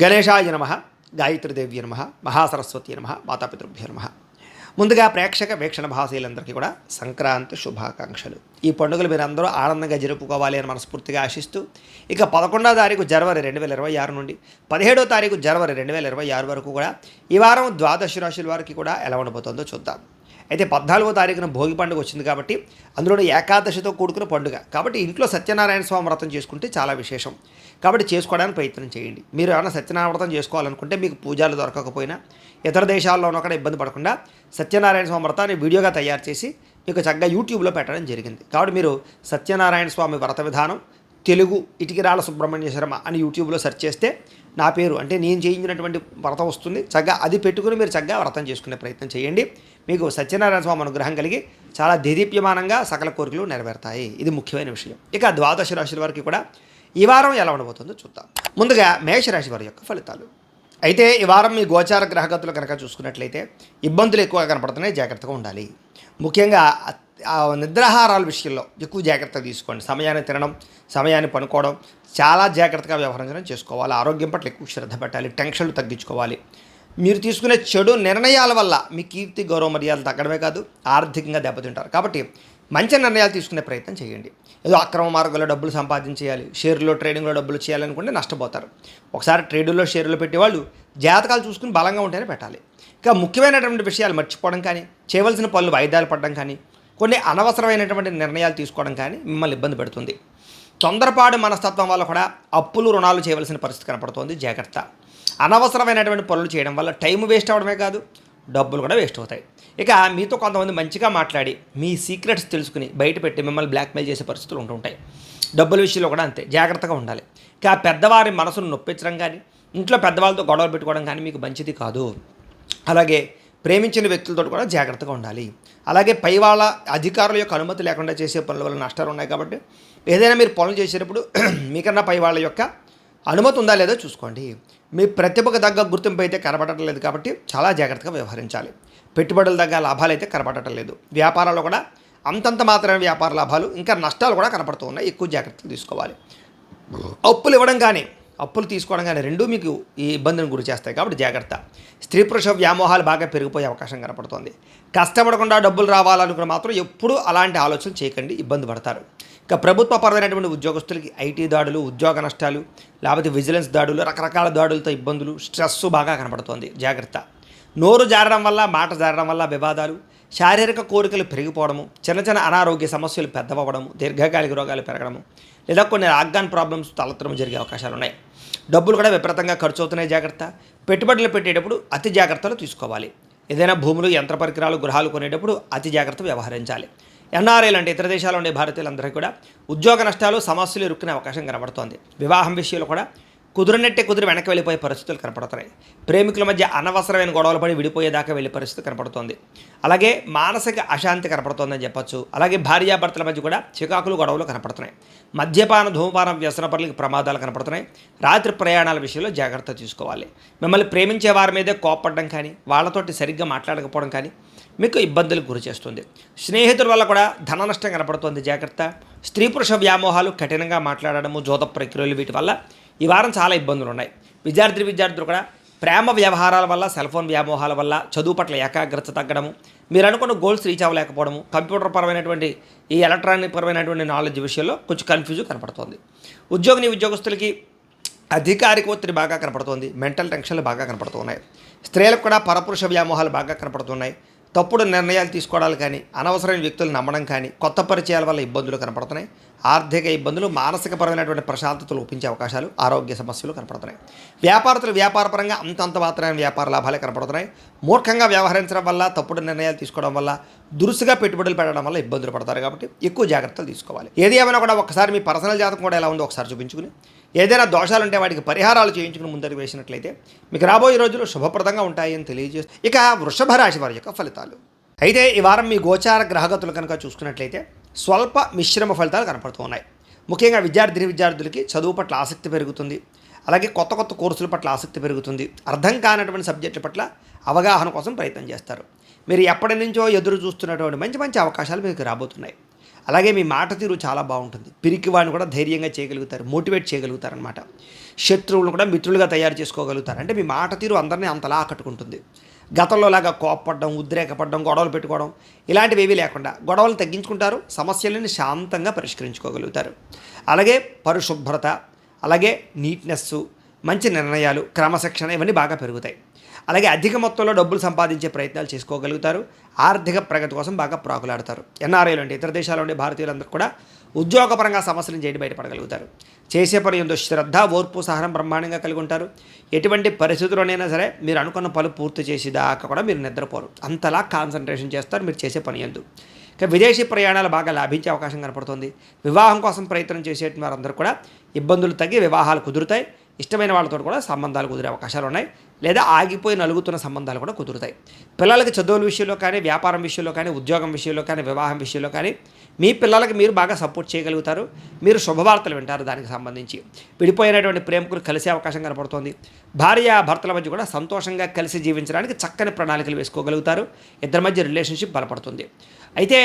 గణేశాయ నమః, గాయత్రీదేవ్య నమః, మహాసరస్వతి నమః, మాతాపితృభ్యో నమః. ముందుగా ప్రేక్షక వీక్షణ భాషలందరికీ కూడా సంక్రాంతి శుభాకాంక్షలు. ఈ పండుగలు మీరు అందరూ ఆనందంగా జరుపుకోవాలి అని మనస్ఫూర్తిగా ఆశిస్తూ, ఇక 11వ తారీఖు జనవరి 2026 నుండి 17వ తారీఖు జనవరి 2026 వరకు కూడా ఈ వారం ద్వాదశ రాశుల వారికి కూడా ఎలా ఉండబోతుందో చూద్దాం. అయితే 14వ తారీఖున భోగి పండుగ వచ్చింది కాబట్టి అందులో ఏకాదశితో కూడుకున్న పండుగ కాబట్టి ఇంట్లో సత్యనారాయణ స్వామి వ్రతం చేసుకుంటే చాలా విశేషం. కాబట్టి చేసుకోవడానికి ప్రయత్నం చేయండి. మీరు ఏమైనా సత్యనారాయణ వ్రతం చేసుకోవాలనుకుంటే మీకు పూజలు దొరకకపోయినా ఇతర దేశాల్లోనూ కూడా ఇబ్బంది పడకుండా సత్యనారాయణ స్వామి వ్రతాన్ని వీడియోగా తయారు చేసి మీకు చక్కగా యూట్యూబ్లో పెట్టడం జరిగింది. కాబట్టి మీరు సత్యనారాయణ స్వామి వ్రత విధానం తెలుగు ఇటికిరాల సుబ్రహ్మణ్య శర్మ అని యూట్యూబ్లో సెర్చ్ చేస్తే నా పేరు అంటే నేను చేయించినటువంటి వ్రతం వస్తుంది. చక్కగా అది పెట్టుకుని మీరు చక్కగా వ్రతం చేసుకునే ప్రయత్నం చేయండి. మీకు సత్యనారాయణ స్వామి అనుగ్రహం కలిగి చాలా దేదీప్యమానంగా సకల కోరికలు నెరవేరుతాయి. ఇది ముఖ్యమైన విషయం. ఇక ద్వాదశ రాశుల వారికి కూడా ఈ వారం ఎలా ఉండబోతుందో చూద్దాం. ముందుగా మేషరాశి వారి యొక్క ఫలితాలు. అయితే ఈ వారం మీ గోచార గ్రహగతులు కనుక చూసుకున్నట్లయితే ఇబ్బందులు ఎక్కువగా కనపడుతున్నాయి, జాగ్రత్తగా ఉండాలి. ముఖ్యంగా నిద్రాహారాల విషయంలో ఎక్కువ జాగ్రత్త తీసుకోండి. సమయాన్ని తినడం, సమయాన్ని పనుకోవడం చాలా జాగ్రత్తగా వ్యవహరించడం చేసుకోవాలి. ఆరోగ్యం పట్ల ఎక్కువ శ్రద్ధ పెట్టాలి. టెన్షన్లు తగ్గించుకోవాలి. మీరు తీసుకునే చెడు నిర్ణయాల వల్ల మీ కీర్తి గౌరవ మర్యాదలు తగ్గడమే కాదు ఆర్థికంగా దెబ్బతింటారు. కాబట్టి మంచి నిర్ణయాలు తీసుకునే ప్రయత్నం చేయండి. ఏదో అక్రమ మార్గంలో డబ్బులు సంపాదించేయాలి, షేర్లో ట్రేడింగ్లో డబ్బులు చేయాలనుకుంటే నష్టపోతారు. ఒకసారి ట్రేడుల్లో షేర్లు పెట్టేవాళ్ళు జాతకాలు చూసుకుని బలంగా ఉంటేనే పెట్టాలి. ఇంకా ముఖ్యమైనటువంటి విషయాలు మర్చిపోవడం కానీ, చేయవలసిన పనులు వాయిదాలు పడడం కానీ, కొన్ని అనవసరమైనటువంటి నిర్ణయాలు తీసుకోవడం కానీ మిమ్మల్ని ఇబ్బంది పెడుతుంది. తొందరపాటు మనస్తత్వం వల్ల కూడా అప్పులు రుణాలు చేయవలసిన పరిస్థితి కనపడుతోంది. జాగ్రత్త. అనవసరమైనటువంటి పనులు చేయడం వల్ల టైం వేస్ట్ అవ్వడమే కాదు డబ్బులు కూడా వేస్ట్ అవుతాయి. ఇక మీతో కొంతమంది మంచిగా మాట్లాడి మీ సీక్రెట్స్ తెలుసుకుని బయట పెట్టి మిమ్మల్ని బ్లాక్మెయిల్ చేసే పరిస్థితులు ఉంటుంటాయి. డబ్బుల విషయంలో కూడా అంతే, జాగ్రత్తగా ఉండాలి. ఇక పెద్దవారి మనసును నొప్పించడం కానీ, ఇంట్లో పెద్దవాళ్ళతో గొడవలు పెట్టుకోవడం కానీ మీకు మంచిది కాదు. అలాగే ప్రేమించిన వ్యక్తులతో కూడా జాగ్రత్తగా ఉండాలి. అలాగే పై వాళ్ళ అధికారుల యొక్క అనుమతి లేకుండా చేసే పనుల వల్ల నష్టాలు ఉన్నాయి. కాబట్టి ఏదైనా మీరు పనులు చేసేటప్పుడు మీకన్నా పై వాళ్ళ యొక్క అనుమతి ఉందా లేదో చూసుకోండి. మీ ప్రతిభకు తగ్గ గుర్తింపు అయితే కనబడటం లేదు కాబట్టి చాలా జాగ్రత్తగా వ్యవహరించాలి. పెట్టుబడుల తగ్గ లాభాలు అయితే కనబడటం లేదు. వ్యాపారాల్లో కూడా అంతంత మాత్రమే వ్యాపార లాభాలు, ఇంకా నష్టాలు కూడా కనపడుతూ ఉన్నాయి. ఎక్కువ జాగ్రత్తలు తీసుకోవాలి. అప్పులు ఇవ్వడం కానీ అప్పులు తీసుకోవడం కానీ రెండూ మీకు ఈ ఇబ్బందిని గురి చేస్తాయి. కాబట్టి జాగ్రత్త. స్త్రీ పురుష వ్యామోహాలు బాగా పెరిగిపోయే అవకాశం కనపడుతోంది. కష్టపడకుండా డబ్బులు రావాలనుకుని మాత్రం ఎప్పుడూ అలాంటి ఆలోచనలు చేయకండి, ఇబ్బంది పడతారు. ఇక ప్రభుత్వపరమైనటువంటి ఉద్యోగస్తులకి ఐటీ దాడులు, ఉద్యోగ నష్టాలు, లేకపోతే విజిలెన్స్ దాడులు, రకరకాల దాడులతో ఇబ్బందులు, స్ట్రెస్ బాగా కనపడుతోంది. జాగ్రత్త. నోరు జారడం వల్ల, మాట జారడం వల్ల వివాదాలు, శారీరక కోరికలు పెరిగిపోవడము, చిన్న చిన్న అనారోగ్య సమస్యలు పెద్దవడము, దీర్ఘకాలిక రోగాలు పెరగడము, లేదా కొన్ని ఆర్గాన్ ప్రాబ్లమ్స్ తలెత్తడం జరిగే అవకాశాలు ఉన్నాయి. డబ్బులు కూడా విపరీతంగా ఖర్చు అవుతున్నాయి. జాగ్రత్త. పెట్టుబడులు పెట్టేటప్పుడు అతి జాగ్రత్తలు తీసుకోవాలి. ఏదైనా భూములు, యంత్ర పరికరాలు, గృహాలు కొనేటప్పుడు అతి జాగ్రత్త వ్యవహరించాలి. ఎన్ఆర్ఐలు అంటే ఇతర దేశాల్లో ఉండే భారతీయులందరికీ కూడా ఉద్యోగ నష్టాలు, సమస్యలు ఇరుక్కునే అవకాశం కనబడుతోంది. వివాహం విషయంలో కూడా కుదిరినట్టే కుదిరి వెనక్కి వెళ్ళిపోయే పరిస్థితులు కనపడుతున్నాయి. ప్రేమికుల మధ్య అనవసరమైన గొడవలు పడి విడిపోయేదాకా వెళ్ళే పరిస్థితి కనపడుతోంది. అలాగే మానసిక అశాంతి కనపడుతోందని చెప్పొచ్చు. అలాగే భార్యాభర్తల మధ్య కూడా చికాకులు, గొడవలు కనపడుతున్నాయి. మద్యపాన, ధూమపాన వ్యసనపరులకి ప్రమాదాలు కనపడుతున్నాయి. రాత్రి ప్రయాణాల విషయంలో జాగ్రత్త తీసుకోవాలి. మిమ్మల్ని ప్రేమించే వారి మీదే కోపపడడం కానీ, వాళ్ళతోటి సరిగ్గా మాట్లాడకపోవడం కానీ మీకు ఇబ్బందులకు గురి చేస్తుంది. స్నేహితుల వల్ల కూడా ధన నష్టం కనపడుతుంది. జాగ్రత్త. స్త్రీ పురుష వ్యామోహాలు, కఠినంగా మాట్లాడడము, జోత ప్రక్రియలు, వీటి వల్ల ఈ వారం చాలా ఇబ్బందులు ఉన్నాయి. విద్యార్థులు కూడా ప్రేమ వ్యవహారాల వల్ల, సెల్ ఫోన్ వ్యామోహాల వల్ల చదువు పట్ల ఏకాగ్రత తగ్గడము, మీరు అనుకున్న గోల్స్ రీచ్ అవ్వలేకపోవడము, కంప్యూటర్ పరమైనటువంటి ఈ ఎలక్ట్రానిక్ పరమైనటువంటి నాలెడ్జ్ విషయంలో కొంచెం కన్ఫ్యూజ్ కనపడుతుంది. ఉద్యోగస్తులకి అధికారిక ఒత్తిడి బాగా కనపడుతుంది. మెంటల్ టెన్షన్లు బాగా కనపడుతున్నాయి. స్త్రీలకు కూడా పరపురుష వ్యామోహాలు బాగా కనపడుతున్నాయి. తప్పుడు నిర్ణయాలు తీసుకోవడాలు కానీ, అనవసరమైన వ్యక్తులు నమ్మడం కానీ, కొత్త పరిచయాల వల్ల ఇబ్బందులు కనపడుతున్నాయి. ఆర్థిక ఇబ్బందులు, మానసికపరమైనటువంటి ప్రశాంతతలు ఒప్పించే అవకాశాలు, ఆరోగ్య సమస్యలు కనపడుతున్నాయి. వ్యాపారపరంగా అంతంత మాత్రమే వ్యాపార లాభాలే కనపడుతున్నాయి. మూర్ఖంగా వ్యవహరించడం వల్ల, తప్పుడు నిర్ణయాలు తీసుకోవడం వల్ల, దురుసుగా పెట్టుబడులు పెట్టడం వల్ల ఇబ్బందులు పడతారు. కాబట్టి ఎక్కువ జాగ్రత్తలు తీసుకోవాలి. ఏది ఏమైనా కూడా ఒకసారి మీ పర్సనల్ జాతకం కూడా ఎలా ఉందో ఒకసారి చూపించుకుని, ఏదైనా దోషాలుంటే వాటికి పరిహారాలు చేయించుకుని ముందరికి వేసినట్లయితే మీకు రాబోయే రోజులు శుభప్రదంగా ఉంటాయని తెలియజేస్తూ, ఇక వృషభ రాశి వారి యొక్క ఫలితాలు. అయితే ఈ వారం మీ గోచార గ్రహగతులు కనుక చూసుకున్నట్లయితే స్వల్ప మిశ్రమ ఫలితాలు కనపడుతున్నాయి. ముఖ్యంగా విద్యార్థులకి చదువు పట్ల ఆసక్తి పెరుగుతుంది. అలాగే కొత్త కోర్సుల పట్ల ఆసక్తి పెరుగుతుంది. అర్థం కానటువంటి సబ్జెక్టుల పట్ల అవగాహన కోసం ప్రయత్నం చేస్తారు. మీరు ఎప్పటి నుంచో ఎదురు చూస్తున్నటువంటి మంచి అవకాశాలు మీకు రాబోతున్నాయి. అలాగే మీ మాట తీరు చాలా బాగుంటుంది. పిరికి వాడిని కూడా ధైర్యంగా చేయగలుగుతారు, మోటివేట్ చేయగలుగుతారనమాట. శత్రువులను కూడా మిత్రులుగా తయారు చేసుకోగలుగుతారు. అంటే మీ మాట తీరు అందరినీ అంతలా ఆకట్టుకుంటుంది. గతంలో లాగా కోప్పడడం, ఉద్రేకపడడం, గొడవలు పెట్టుకోవడం ఇలాంటివి ఏవీ లేకుండా గొడవలు తగ్గించుకుంటారు, సమస్యలను శాంతంగా పరిష్కరించుకోగలుగుతారు. అలాగే పరిశుభ్రత, అలాగే నీట్నెస్సు, మంచి నిర్ణయాలు, క్రమశిక్షణ ఇవన్నీ బాగా పెరుగుతాయి. అలాగే అధిక మొత్తంలో డబ్బులు సంపాదించే ప్రయత్నాలు చేసుకోగలుగుతారు. ఆర్థిక ప్రగతి కోసం బాగా ప్రాకులాడతారు. ఎన్ఆర్ఐలు అంటే ఇతర దేశాల్లో ఉండే భారతీయులందరూ కూడా ఉద్యోగపరంగా సమస్యలను చేయడం బయటపడగలుగుతారు. చేసే పని ఎంతో శ్రద్ధ, ఓర్పు, సహనం బ్రహ్మాండంగా కలిగి ఉంటారు. ఎటువంటి పరిస్థితుల్లోనైనా సరే మీరు అనుకున్న పనులు పూర్తి చేసేదాకా కూడా మీరు నిద్రపోరు. అంతలా కాన్సన్ట్రేషన్ చేస్తారు మీరు చేసే పని యందు. ఇక విదేశీ ప్రయాణాలు బాగా లాభించే అవకాశం కనపడుతుంది. వివాహం కోసం ప్రయత్నం చేసే వారందరూ కూడా ఇబ్బందులు తగ్గి వివాహాలు కుదురుతాయి. ఇష్టమైన వాళ్ళతో కూడా సంబంధాలు కుదిరే అవకాశాలు ఉన్నాయి. లేదా ఆగిపోయి నలుగుతున్న సంబంధాలు కూడా కుదురుతాయి. పిల్లలకి చదువుల విషయంలో కానీ, వ్యాపారం విషయంలో కానీ, ఉద్యోగం విషయంలో కానీ, వివాహం విషయంలో కానీ మీ పిల్లలకి మీరు బాగా సపోర్ట్ చేయగలుగుతారు. మీరు శుభవార్తలు వింటారు. దానికి సంబంధించి విడిపోయినటువంటి ప్రేమికులు కలిసే అవకాశం కనపడుతోంది. భార్య భర్తల మధ్య కూడా సంతోషంగా కలిసి జీవించడానికి చక్కని ప్రణాళికలు వేసుకోగలుగుతారు. ఇద్దరి మధ్య రిలేషన్షిప్ బలపడుతుంది. అయితే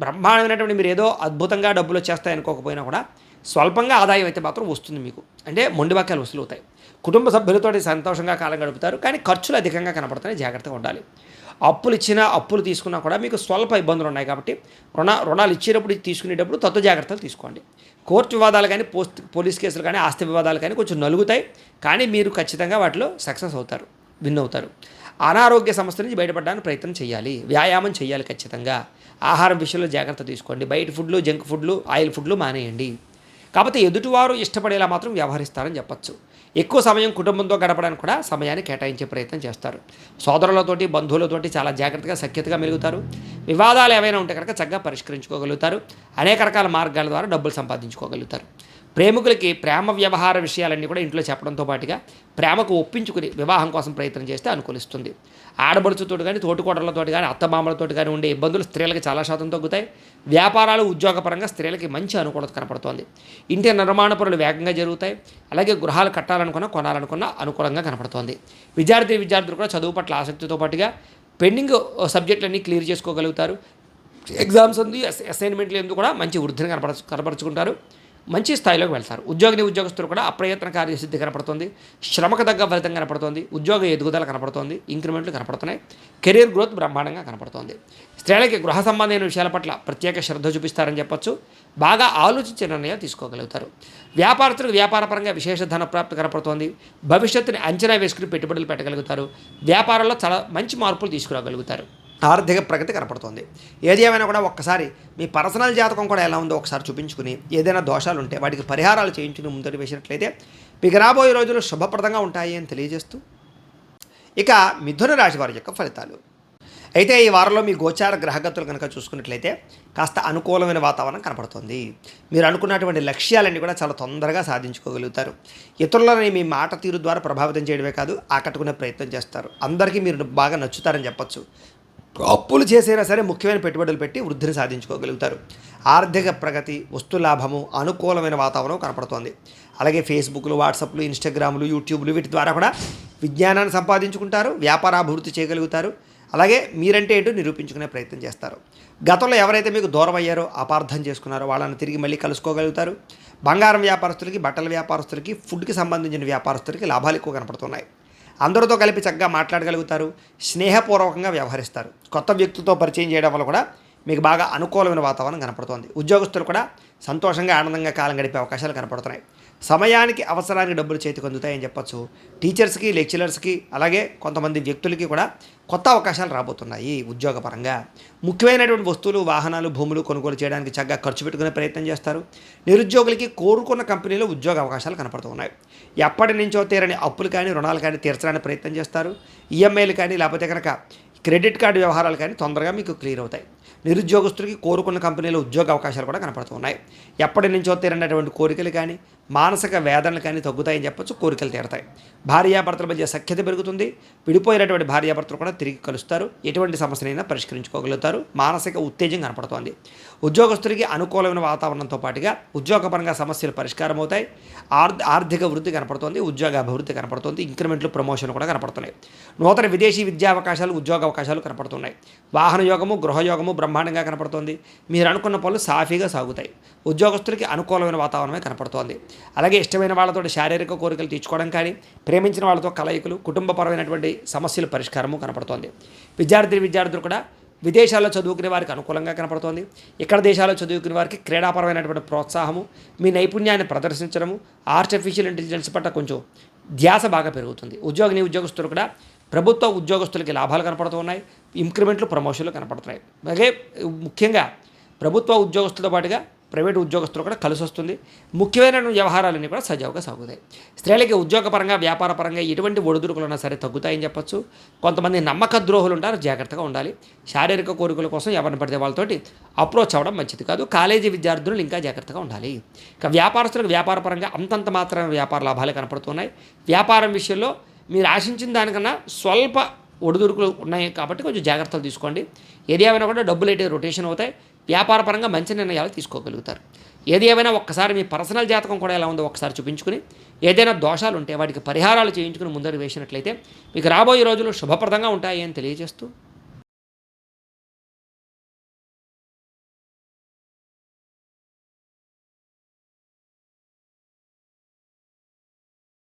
బ్రహ్మాండమైనటువంటి మీరు ఏదో అద్భుతంగా డబ్బులు వచ్చేస్తాయి అనుకోకపోయినా కూడా స్వల్పంగా ఆదాయం అయితే మాత్రం వస్తుంది మీకు. అంటే మొండిబాక్యాలు వసూలు అవుతాయి. కుటుంబ సభ్యులతో సంతోషంగా కాలం గడుపుతారు. కానీ ఖర్చులు అధికంగా కనపడుతున్నాయి, జాగ్రత్తగా ఉండాలి. అప్పులు ఇచ్చినా అప్పులు తీసుకున్నా కూడా మీకు స్వల్ప ఇబ్బందులు ఉన్నాయి కాబట్టి రుణాలు ఇచ్చేటప్పుడు తీసుకునేటప్పుడు తత్వ జాగ్రత్తలు తీసుకోండి. కోర్టు వివాదాలు కానీ, పోలీస్ కేసులు కానీ, ఆస్తి వివాదాలు కానీ కొంచెం నలుగుతాయి. కానీ మీరు ఖచ్చితంగా వాటిలో సక్సెస్ అవుతారు, విన్ అవుతారు. అనారోగ్య సమస్య నుంచి బయటపడడానికి ప్రయత్నం చేయాలి. వ్యాయామం చేయాలి ఖచ్చితంగా. ఆహారం విషయంలో జాగ్రత్త తీసుకోండి. బయట ఫుడ్లు, జంక్ ఫుడ్లు, ఆయిల్ ఫుడ్లు మానేయండి. కాకపోతే ఎదుటివారు ఇష్టపడేలా మాత్రం వ్యవహరిస్తారని చెప్పచ్చు. ఎక్కువ సమయం కుటుంబంతో గడపడానికి కూడా సమయాన్ని కేటాయించే ప్రయత్నం చేస్తారు. సోదరులతోటి, బంధువులతోటి చాలా జాగ్రత్తగా సఖ్యతగా మెలుగుతారు. వివాదాలు ఏవైనా ఉంటే కనుక చక్కగా పరిష్కరించుకోగలుగుతారు. అనేక రకాల మార్గాల ద్వారా డబ్బులు సంపాదించుకోగలుగుతారు. ప్రేమికులకి ప్రేమ వ్యవహార విషయాలన్నీ కూడా ఇంట్లో చెప్పడంతో పాటుగా ప్రేమకు ఒప్పించుకుని వివాహం కోసం ప్రయత్నం చేస్తే అనుకూలిస్తుంది. ఆడబడుచుతో కానీ, తోటికోడలతో కానీ, అత్తమామలతో కానీ ఉండే ఇబ్బందులు స్త్రీలకు చాలా శాతం తగ్గుతాయి. వ్యాపారాలు, ఉద్యోగపరంగా స్త్రీలకి మంచి అనుకూలత కనపడుతోంది. ఇంటి నిర్మాణ పనులు వేగంగా జరుగుతాయి. అలాగే గృహాలు కట్టాలనుకున్నా, కొనాలనుకున్నా అనుకూలంగా కనపడుతోంది. విద్యార్థులు కూడా చదువు పట్ల ఆసక్తితో పాటుగా పెండింగ్ సబ్జెక్టులన్నీ క్లియర్ చేసుకోగలుగుతారు. ఎగ్జామ్స్ ఉంది, అసైన్మెంట్లు ఎందుకు కూడా మంచి వృద్ధిని కనపరుచుకుంటారు. మంచి స్థాయిలోకి వెళ్తారు. ఉద్యోగస్తులు కూడా అప్రయత్న కార్యసిద్ధి కనపడుతుంది. శ్రమకు తగ్గ ఫలితం కనపడుతుంది. ఉద్యోగ ఎదుగుదల కనపడుతుంది. ఇంక్రిమెంట్లు కనపడుతున్నాయి. కెరీర్ గ్రోత్ బ్రహ్మాండంగా కనపడుతుంది. స్త్రీలకి గృహ సంబంధమైన విషయాల పట్ల ప్రత్యేక శ్రద్ధ చూపిస్తారని చెప్పొచ్చు. బాగా ఆలోచించే నిర్ణయాలు తీసుకోగలుగుతారు. వ్యాపారస్తులకు వ్యాపారపరంగా విశేష ధన ప్రాప్తి కనపడుతోంది. భవిష్యత్తుని అంచనా వేసుకుని పెట్టుబడులు పెట్టగలుగుతారు. వ్యాపారంలో చాలా మంచి మార్పులు తీసుకురాగలుగుతారు. ఆర్థిక ప్రగతి కనపడుతుంది. ఏది ఏమైనా కూడా ఒక్కసారి మీ పర్సనల్ జాతకం కూడా ఎలా ఉందో ఒకసారి చూపించుకుని ఏదైనా దోషాలు ఉంటే వాటికి పరిహారాలు చేయించుకుని ముందడి వేసినట్లయితే మీకు రాబోయే రోజులు శుభప్రదంగా ఉంటాయి అని తెలియజేస్తూ ఇక మిథున రాశి వారి యొక్క ఫలితాలు. అయితే ఈ వారంలో మీ గోచార గ్రహగతులు కనుక చూసుకున్నట్లయితే కాస్త అనుకూలమైన వాతావరణం కనపడుతుంది. మీరు అనుకున్నటువంటి లక్ష్యాలన్నీ కూడా చాలా తొందరగా సాధించుకోగలుగుతారు. ఇతరులని మీ మాట తీరు ద్వారా ప్రభావితం చేయడమే కాదు, ఆకట్టుకునే ప్రయత్నం చేస్తారు. అందరికీ మీరు బాగా నచ్చుతారని చెప్పచ్చు. అప్పులు చేసైనా సరే ముఖ్యమైన పెట్టుబడులు పెట్టి వృద్ధిని సాధించుకోగలుగుతారు. ఆర్థిక ప్రగతి, వస్తు లాభము, అనుకూలమైన వాతావరణం కనపడుతోంది. అలాగే ఫేస్బుక్లు, వాట్సాప్లు, ఇన్స్టాగ్రాములు, యూట్యూబ్లు వీటి ద్వారా కూడా విజ్ఞానాన్ని సంపాదించుకుంటారు. వ్యాపారాభివృద్ధి చేయగలుగుతారు. అలాగే మీరంటే ఏంటో నిరూపించుకునే ప్రయత్నం చేస్తారు. గతంలో ఎవరైతే మీకు దూరం అయ్యారో, అపార్థం చేసుకున్నారో వాళ్ళని తిరిగి మళ్ళీ కలుసుకోగలుగుతారు. బంగారం వ్యాపారస్తులకి, బట్టల వ్యాపారస్తులకి, ఫుడ్కి సంబంధించిన వ్యాపారస్తులకి లాభాలు ఎక్కువ కనపడుతున్నాయి. అందరితో కలిపి చక్కగా మాట్లాడగలుగుతారు. స్నేహపూర్వకంగా వ్యవహరిస్తారు. కొత్త వ్యక్తులతో పరిచయం చేయడం వల్ల కూడా మీకు బాగా అనుకూలమైన వాతావరణం కనపడుతోంది. ఉద్యోగస్తులు కూడా సంతోషంగా, ఆనందంగా కాలం గడిపే అవకాశాలు కనపడుతున్నాయి. సమయానికి, అవసరానికి డబ్బులు చేతికి అందుతాయని చెప్పచ్చు. టీచర్స్కి, లెక్చరర్స్కి, అలాగే కొంతమంది వ్యక్తులకి కూడా కొత్త అవకాశాలు రాబోతున్నాయి. ఉద్యోగపరంగా ముఖ్యమైనటువంటి వస్తువులు, వాహనాలు, భూములు కొనుగోలు చేయడానికి చక్కగా ఖర్చు పెట్టుకునే ప్రయత్నం చేస్తారు. నిరుద్యోగులకి కోరుకున్న కంపెనీలో ఉద్యోగ అవకాశాలు కనపడుతున్నాయి. ఎప్పటి నుంచో తీరని అప్పులు కానీ, రుణాలు కానీ తీర్చడానికి ప్రయత్నం చేస్తారు. ఈఎంఐలు కానీ, లేకపోతే కనుక క్రెడిట్ కార్డు వ్యవహారాలు కానీ తొందరగా మీకు క్లియర్ అవుతాయి. నిరుద్యోగస్తులకి కోరుకున్న కంపెనీలో ఉద్యోగ అవకాశాలు కూడా కనపడుతున్నాయి. ఎప్పటి నుంచో తీరనటువంటి కోరికలు కానీ, మానసిక వేదనలు కానీ తగ్గుతాయని చెప్పొచ్చు, కోరికలు తీరతాయి. భార్యాభర్తల మధ్య సఖ్యత పెరుగుతుంది. విడిపోయినటువంటి భార్యాభర్తలు కూడా తిరిగి కలుస్తారు. ఎటువంటి సమస్యనైనా పరిష్కరించుకోగలుగుతారు. మానసిక ఉత్తేజం కనపడుతోంది. ఉద్యోగస్తుడికి అనుకూలమైన వాతావరణంతో పాటుగా ఉద్యోగపరంగా సమస్యలు పరిష్కారం అవుతాయి. ఆర్థిక వృద్ధి కనపడుతోంది. ఉద్యోగ అభివృద్ధి కనపడుతోంది. ఇంక్రిమెంట్లు, ప్రమోషన్లు కూడా కనపడుతున్నాయి. నూతన విదేశీ విద్యా అవకాశాలు, ఉద్యోగ అవకాశాలు కనపడుతున్నాయి. వాహన యోగము, గృహయోగము బ్రహ్మాండంగా కనపడుతోంది. మీరు అనుకున్న పనులు సాఫీగా సాగుతాయి. ఉద్యోగస్తులకి అనుకూలమైన వాతావరణమే కనపడుతోంది. అలాగే ఇష్టమైన వాళ్ళతో శారీరక కోరికలు తీర్చుకోవడం కానీ, ప్రేమించిన వాళ్ళతో కలయికలు, కుటుంబపరమైనటువంటి సమస్యల పరిష్కారము కనపడుతోంది. విద్యార్థులు కూడా విదేశాల్లో చదువుకునే వారికి అనుకూలంగా కనపడుతోంది. ఇక్కడ దేశాల్లో చదువుకునే వారికి క్రీడాపరమైనటువంటి ప్రోత్సాహము, మీ నైపుణ్యాన్ని ప్రదర్శించడము, ఆర్టిఫిషియల్ ఇంటెలిజెన్స్ పట్ల కొంచెం ధ్యాస బాగా పెరుగుతుంది. ఉద్యోగస్తులు కూడా ప్రభుత్వ ఉద్యోగస్తులకి లాభాలు కనపడుతూ ఉన్నాయి. ఇంక్రిమెంట్లు, ప్రమోషన్లు కనపడుతున్నాయి. అలాగే ముఖ్యంగా ప్రభుత్వ ఉద్యోగస్తులతో పాటుగా ప్రైవేటు ఉద్యోగస్తులు కూడా కలిసి వస్తుంది. ముఖ్యమైన వ్యవహారాలన్నీ కూడా సజావుగా సాగుతాయి. స్త్రీలకి ఉద్యోగపరంగా, వ్యాపారపరంగా ఎటువంటి ఒడిదుడుకులు ఉన్నా సరే తగ్గుతాయని చెప్పొచ్చు. కొంతమంది నమ్మక ద్రోహులు ఉంటారు, జాగ్రత్తగా ఉండాలి. శారీరక కోరికల కోసం ఎవరిని పడితే వాళ్ళతోటి అప్రోచ్ అవ్వడం మంచిది కాదు. కాలేజీ విద్యార్థులు ఇంకా జాగ్రత్తగా ఉండాలి. ఇక వ్యాపారస్తులకు వ్యాపారపరంగా అంతంత మాత్రమే వ్యాపార లాభాలు కనపడుతున్నాయి. వ్యాపారం విషయంలో మీరు ఆశించిన దానికన్నా స్వల్ప ఒడిదుడుకులు ఉన్నాయి కాబట్టి కొంచెం జాగ్రత్తలు తీసుకోండి. ఏది ఏమైనా కూడా డబ్బులు అయితే రొటేషన్ అవుతాయి. వ్యాపారపరంగా మంచి నిర్ణయాలు తీసుకోగలుగుతారు. ఏది ఏమైనా ఒక్కసారి మీ పర్సనల్ జాతకం కూడా ఎలా ఉందో ఒకసారి చూపించుకుని, ఏదైనా దోషాలు ఉంటే వాటికి పరిహారాలు చేయించుకుని ముందరు వేసినట్లయితే మీకు రాబోయే రోజులు శుభప్రదంగా ఉంటాయి అని తెలియజేస్తూ